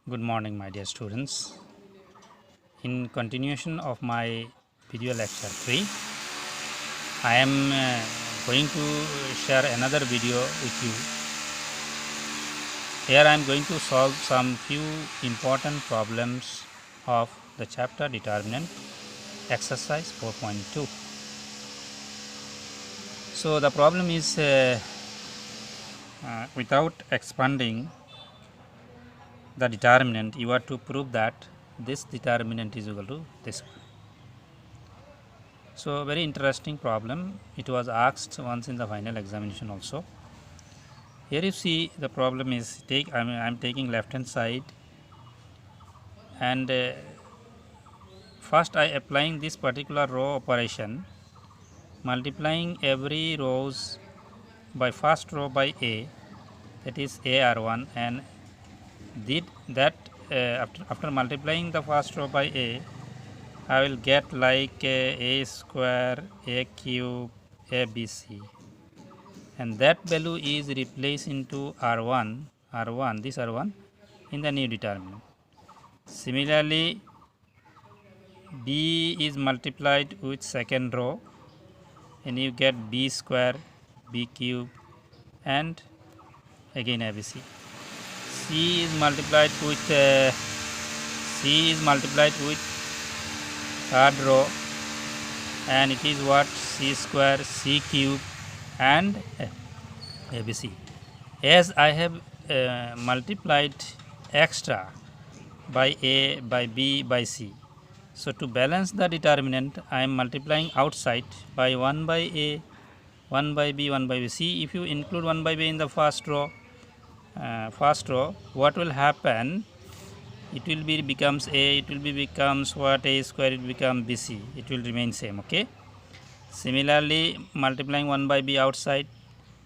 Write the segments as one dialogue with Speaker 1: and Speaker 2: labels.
Speaker 1: Good morning, my dear students. In continuation of my video lecture 3, I am going to share another video with you. Here I am going to solve some few important problems of the chapter determinant exercise 4.2. So the problem is without expanding the determinant, you have to prove that this determinant is equal to this one. So very interesting problem. It was asked once in the final examination also. Here you see the problem is I'm taking left hand side, and first I applying this particular row operation, multiplying every rows by first row by a, that is AR1, and did that after multiplying the first row by a, I will get like a square, a cube, ABC, and that value is replaced into R1, this R1 in the new determinant. Similarly, B is multiplied with second row and you get B square, B cube, and again ABC. C is multiplied with third row, and it is what? C square, C cube, and ABC. As I have multiplied extra by A, by B, by C, so to balance the determinant, I am multiplying outside by 1 by A, 1 by B, 1 by B. See, if you include 1 by B in the first row, what will happen? It will be becomes A, it will be becomes what? A square, it becomes BC. It will remain same, okay? Similarly, multiplying 1 by B outside,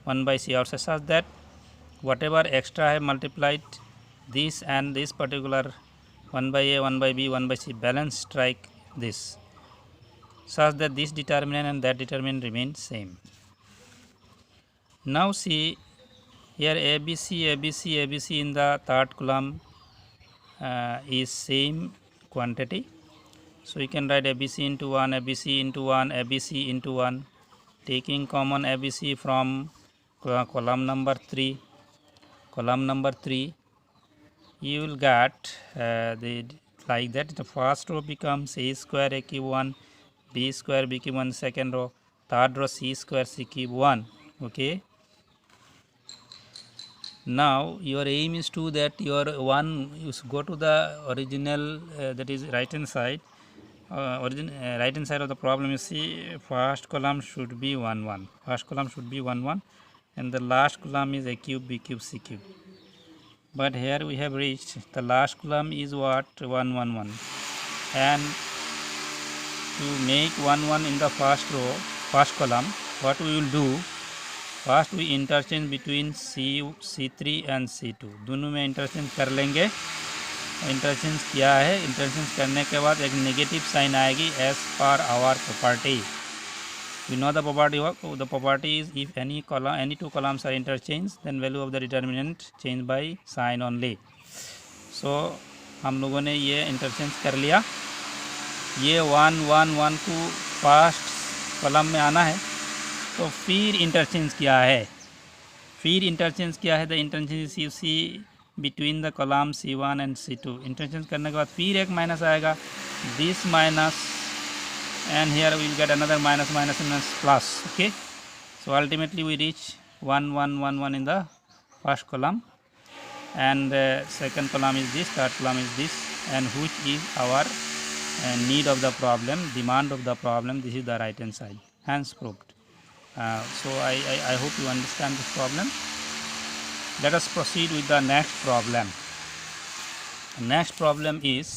Speaker 1: 1 by C outside, such that whatever extra I have multiplied, this and this particular 1 by A, 1 by B, 1 by C balance strike this, such that this determinant and that determinant remain same. Now see here ABC, ABC, ABC in the third column is same quantity. So you can write ABC into 1, ABC into 1, ABC into 1, taking common ABC from column number 3. You will get like that. The first row becomes A square, A cube 1, B square, B cube 1, second row, third row C square, C cube 1. Okay. Now your aim is to that your one, you go to the original that is right hand side. Right hand side of the problem, you see first column should be 1 1. First column should be 1 1, and the last column is A cube, B cube, C cube. But here we have reached the last column is what? 1 1 1, and to make 1 1 in the first row, first column, what we will do? First we interchange between C3 and C2, दोनों में interchange कर लेंगे. Interchange किया है, interchange करने के बाद एक नेगेटिव साइन आएगी as per our property. We know the property is if any two columns are interchange then value of the determinant change by sign only. So हम लोगों ने ये इंटरचेंज कर लिया. ये 1 1 1 को फर्स्ट कॉलम में आना है, तो फिर इंटरचेंज किया है. The interchange you see between the column C1 and C2. Interchange करने के बाद फिर एक माइनस आएगा, this minus, and here we will get another minus minus minus plus. Okay, so ultimately we reach 1 1 1 1 in the first column, and second column is this, third column is this, and which is our need of the problem, demand of the problem. This is the right hand side, hence proved. So I hope you understand this problem. Let us proceed with the next problem. Next problem is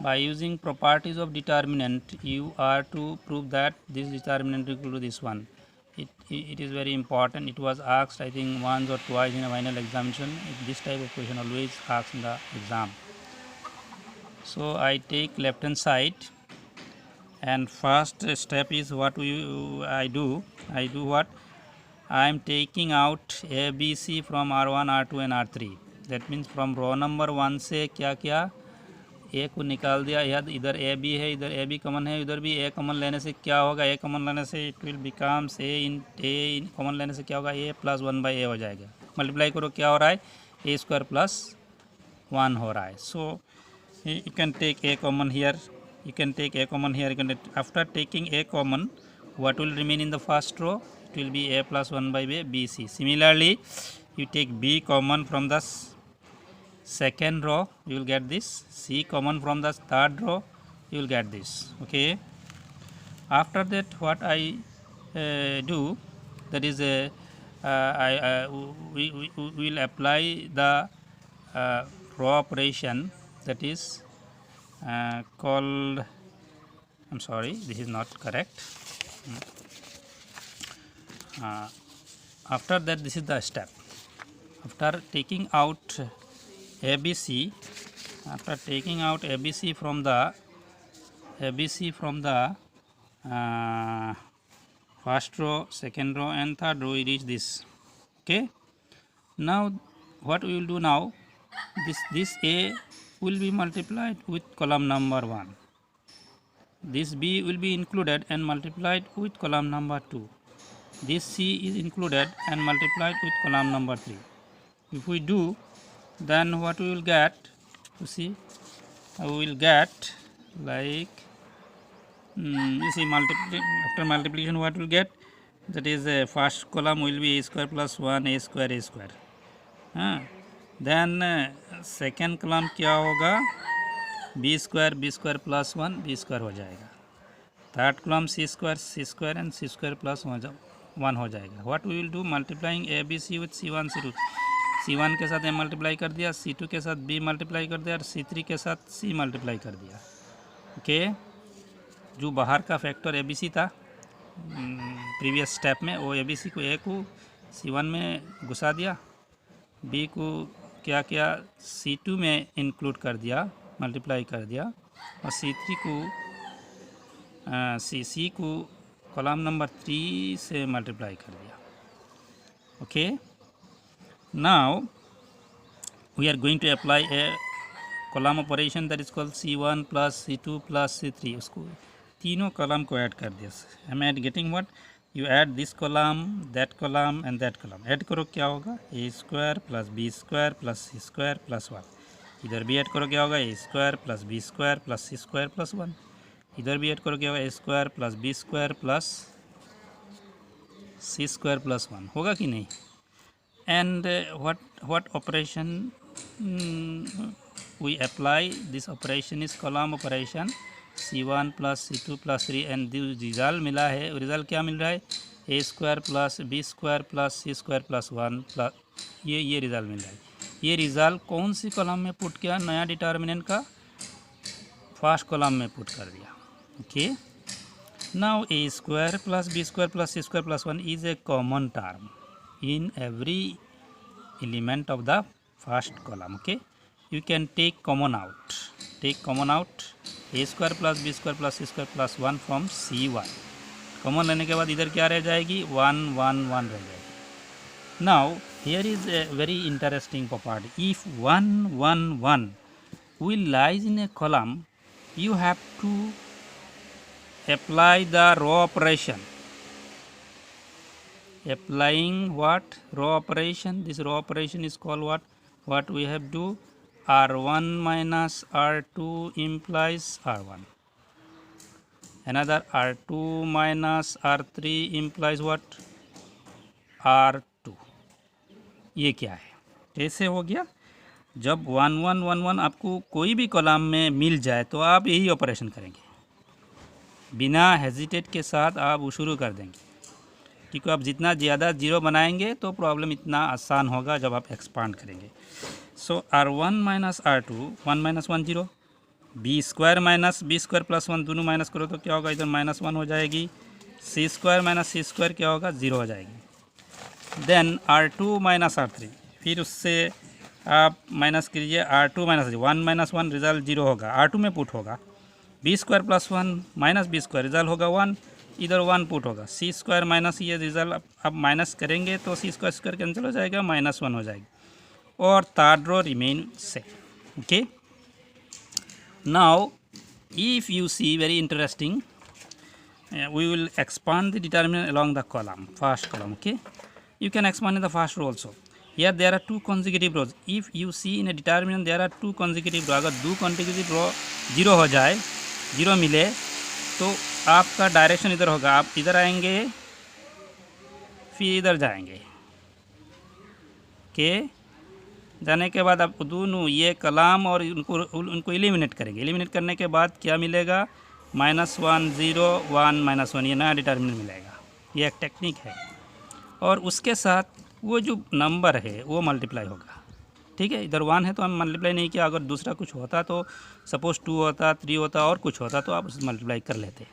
Speaker 1: by using properties of determinant, you are to prove that this determinant is equal to this one. It is very important. It was asked I think once or twice in a final examination. This type of question always asked in the exam. So I take left hand side, and first step is what I do what? I am taking out A B C from R1 R2 and R3. That means from row number 1 से क्या क्या ए को निकाल दिया, इधर A B है, इधर A B common है, इधर भी ए कॉमन लेने से क्या होगा, ए कॉमन लेने से it will becomes a common लेने से क्या होगा, ए प्लस 1/a हो जाएगा। मल्टीप्लाई करो क्या हो रहा है, ए स्क्वायर प्लस 1 हो रहा है। So you can take a common here, you can take a common here. After taking a common, what will remain in the first row? It will be a plus 1/a bc. Similarly, you take b common from the second row, you will get this. C common from the third row, you will get this. Okay, after that what I do, that is we will apply the row operation, that is called, I'm sorry, this is not correct. After that, this is the step. After taking out ABC, after taking out ABC from the first row, second row and third row, we reach this. Okay, now what we will do now, this A will be multiplied with column number 1. This B will be included and multiplied with column number 2. This C is included and multiplied with column number 3. If we do, then what we will get, you see, we will get like, you see, after multiplication what we will get, that is the first column will be a square plus 1 a square. Then second column क्या होगा, b square plus 1 b square हो जाएगा। Third column c square and c square plus 1 हो जाएगा। What we will do, multiplying a b c with C1 C2, C1 के साथ A multiply कर दिया, C2 के साथ B मल्टीप्लाई कर दिया और C3 के साथ C मल्टीप्लाई कर दिया। ओके, जो बाहर का फैक्टर ए बी सी था प्रीवियस स्टेप में, वो ए बी सी को ए को C1 में घुसा दिया, B को क्या किया C2 में इंक्लूड कर दिया, मल्टीप्लाई कर दिया, और C3 को C को कॉलम नंबर 3 से मल्टीप्लाई कर दिया। Okay, now we are going to apply a column operation that is called C1 plus C2 plus C3। उसको तीनों कॉलम को ऐड कर दिया। Am I getting what, you add this column, that column and that column. Add करो क्या होगा, A square plus B square plus C square plus 1। इधर भी ऐड करो क्या होगा, A square plus B square plus C square plus 1। इधर भी ऐड करो क्या होगा, A square plus B square plus C square plus 1। होगा कि नहीं। And what operation we apply, this operation is column operation, C1 plus C2 plus 3 and result मिला है। रिजल्ट क्या मिल रहा है, A square plus B square plus C square plus 1 plus ये रिजल्ट मिल रहा है। ये रिजल्ट कौन सी कॉलम में पुट किया, नया डिटर्मिनेंट का फर्स्ट कॉलम में पुट कर दिया। Okay, now a square plus B square plus C square plus 1 is a common term in every element of the first column. Okay, you can take common out a square plus b square plus c square plus 1 from C1। Common लेने के बाद इधर क्या रह जाएगी, 1 1 1 रह जाएगी। Now here is a very interesting property, if 1 1 1 will lies in a column, you have to apply the row operation. Applying what, row operation. This row operation is called what we have to, R1 minus R2 implies R1. Another R2 minus R3 implies what, R2। ये क्या है, कैसे हो गया, जब 1 1 1 1 आपको कोई भी कॉलम में मिल जाए तो आप यही ऑपरेशन करेंगे, बिना हेजिटेट के साथ आप वो शुरू कर देंगे, क्योंकि आप जितना ज़्यादा जीरो बनाएंगे तो प्रॉब्लम इतना आसान होगा जब आप एक्सपांड करेंगे। So R1 minus R2, 1 minus 1 0, b square minus b square plus 1 दोनों माइनस करो तो क्या होगा, इधर माइनस 1 हो जाएगी, सी स्क्वायर माइनस सी स्क्वायर क्या होगा, 0 हो जाएगी। देन R2 माइनस R3, फिर उससे आप माइनस कीजिए R2 माइनस 1 माइनस 1 रिजल्ट 0 होगा, R2 में पुट होगा, b square plus 1 minus b square result होगा 1, इधर 1 पुट होगा, सी स्क्वायर माइनस ये रिजल्ट अब माइनस करेंगे तो सी स्क्वायर स्क्वायर कैंसिल हो जाएगा, -1 हो जाएगी और third row remain same. Okay, now if you see very interesting, we will expand the determinant along the column, first column. Okay, you can expand in the first row also. Here there are two consecutive rows. If you see in a determinant there are two consecutive rows, अगर दो consecutive row zero हो जाए, zero मिले तो आपका direction इधर होगा, आप इधर आएंगे फिर इधर जाएंगे. ओके, जाने के बाद आप दोनों ये कॉलम और उनको एलिमिनेट करेंगे. एलिमिनेट करने के बाद क्या मिलेगा, -1 0 1 -1, ये नया डिटर्मिनेंट मिलेगा. ये एक टेक्निक है और उसके साथ वो जो नंबर है वो मल्टीप्लाई होगा. ठीक है, इधर 1 है तो हम मल्टीप्लाई नहीं किया, अगर दूसरा कुछ होता तो सपोज 2 होता, 3 होता और कुछ होता तो आप उसे मल्टीप्लाई कर लेते.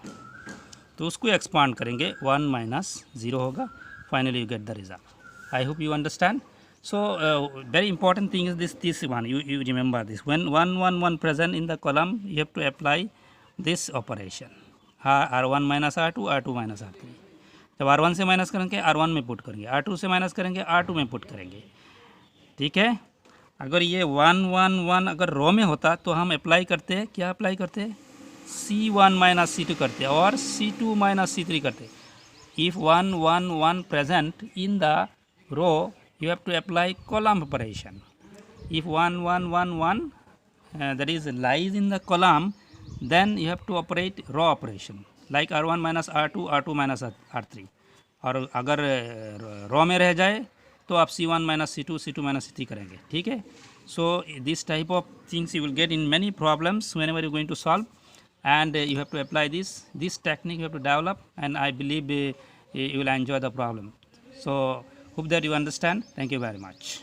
Speaker 1: तो उसको एक्सपांड करेंगे, 1 - 0 होगा, finally you get the result. I hope you understand. So very important thing is this one, you remember this, when 1 1 1 present in the column you have to apply this operation, r1 - r2 r2 - r3. जब r1 से minus करेंगे r1 में put करेंगे, r2 से minus करेंगे r2 में put करेंगे. ठीक है, अगर ये 1 1 1 अगर रो में होता तो हम अप्लाई करते हैं, क्या अप्लाई करते हैं, c1 - c2 करते और c2 - c3 करते. if 1 1 1 present in the row you have to apply column operation. If 1 1 1 1 that is lies in the column, then you have to operate row operation like r1 - r2 r2 - r3. और अगर रो में रह जाए तो आप c1 - c2 c2 - c3 करेंगे. ठीक है, so this type of things you will get in many problems whenever you are going to solve, and you have to apply this technique you have to develop, and I believe you will enjoy the problem. So hope that you understand. Thank you very much.